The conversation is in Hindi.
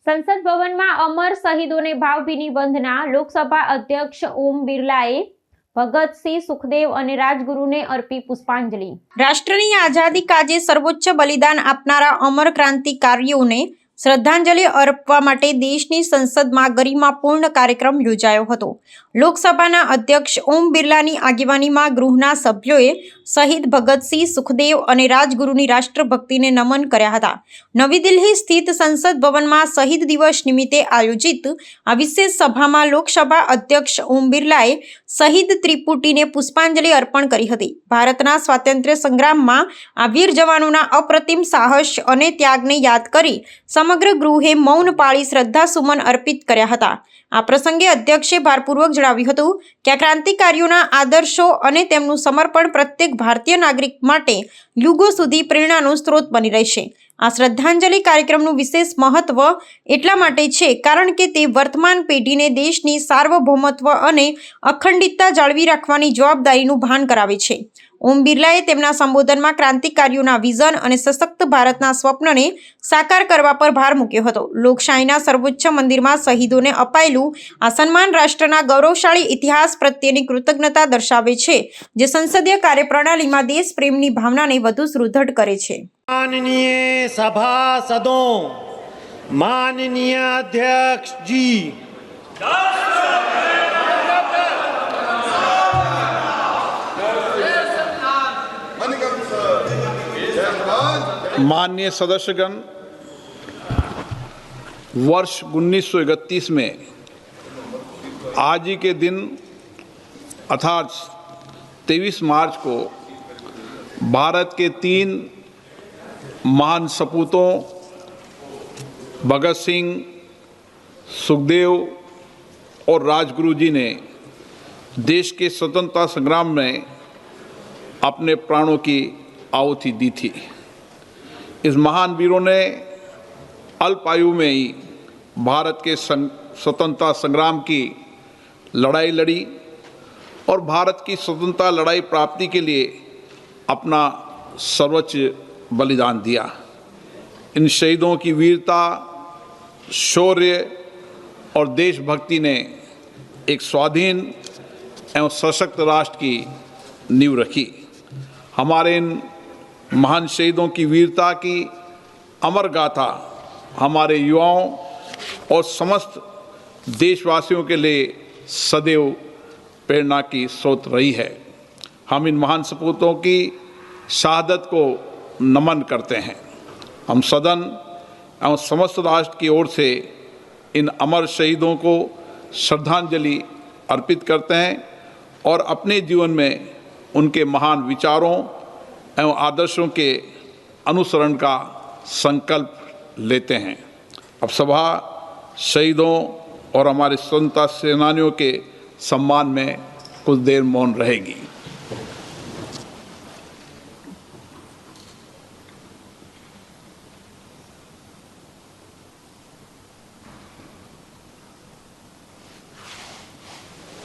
संसद भवन में अमर शहीदों ने भावभीनी वंदना। लोकसभा अध्यक्ष ओम बिरलाए भगत सिंह, सुखदेव और राजगुरु ने अर्पी पुष्पांजलि। राष्ट्रनी आजादी काजे सर्वोच्च बलिदान आपनारा अमर क्रांतिकारीओं ने श्रद्धांजलि अर्पवा माटे देशनी संसदमां गरिमापूर्ण कार्यक्रम योजायो हतो। लोकसभाना अध्यक्ष ओम बिरलानी आगेवानीमां गृहना सभ्योए शहीद भगत सिंह, सुखदेव और राजगुरुनी राष्ट्रभक्तिने नमन कर्या हता। नवी दिल्ही स्थित संसद भवनमां शहीद दिवस निमित्ते आयोजित आ विशेष सभामां लोकसभा अध्यक्ष ओम बिरलाए शहीद त्रिपुटीने पुष्पांजलि अर्पण करी हती। भारतना स्वातंत्र्य संग्राममां आ वीर जवानोना अप्रतिम साहस अने त्यागने याद करी समग्र गृहे मौन पाळी श्रद्धासुमन अर्पित कर्या हता। आ प्रसंगे अध्यक्षे भारपूर्वक जणाव्युं हतुं के आ क्रांतिकारीओना आदर्शो अने तेमनुं समर्पण प्रत्येक भारतीय नागरिक माटे युगो सुधी प्रेरणानो स्त्रोत बनी रहेशे। आ श्रद्धांजलि कार्यक्रमनुं विशेष महत्व एटला माटे छे कारण के ते वर्तमान पेढ़ीने देशनी सार्वभौमत्व अने अखंडितता जाळवी राखवानी जवाबदारीनुं भान करावे छे। ओम बिरलाए तेमना संबोधनमा क्रांतिकारीओना विजन अने सशक्त भारतना स्वप्नने साकार करवा पर भार मूक्यो हतो। लोकशाहीना सर्वोच्च मंदिरमां शहीदोने अपायेलुं आ सन्मान राष्ट्રના गौरवशाળી इतिहास प्रत्येनी कृतज्ञता दर्शावे छे, जे संसदीय कार्यप्रणालीमां देशप्रेमनी भावनाने વધુ સુદૃઢ કરે છે। माननीय सभासदों, माननीय अध्यक्ष जी, माननीय सदस्यगण, वर्ष 1931 में आज ही के दिन अर्थात 23 मार्च को भारत के 3 महान सपूतों भगत सिंह, सुखदेव और राजगुरु जी ने देश के स्वतंत्रता संग्राम में अपने प्राणों की आहुति दी थी। इस महान वीरों ने अल्प आयु में ही भारत के स्वतंत्रता संग्राम की लड़ाई लड़ी और भारत की स्वतंत्रता लड़ाई प्राप्ति के लिए अपना सर्वोच्च बलिदान दिया। इन शहीदों की वीरता, शौर्य और देशभक्ति ने एक स्वाधीन एवं सशक्त राष्ट्र की नींव रखी। हमारे इन महान शहीदों की वीरता की अमर गाथा हमारे युवाओं और समस्त देशवासियों के लिए सदैव प्रेरणा की स्रोत रही है। हम इन महान सपूतों की शहादत को नमन करते हैं। हम सदन एवं समस्त राष्ट्र की ओर से इन अमर शहीदों को श्रद्धांजलि अर्पित करते हैं और अपने जीवन में उनके महान विचारों एवं आदर्शों के अनुसरण का संकल्प लेते हैं। अब सभा शहीदों और हमारे स्वतंत्रता सेनानियों के सम्मान में कुछ देर मौन रहेगी।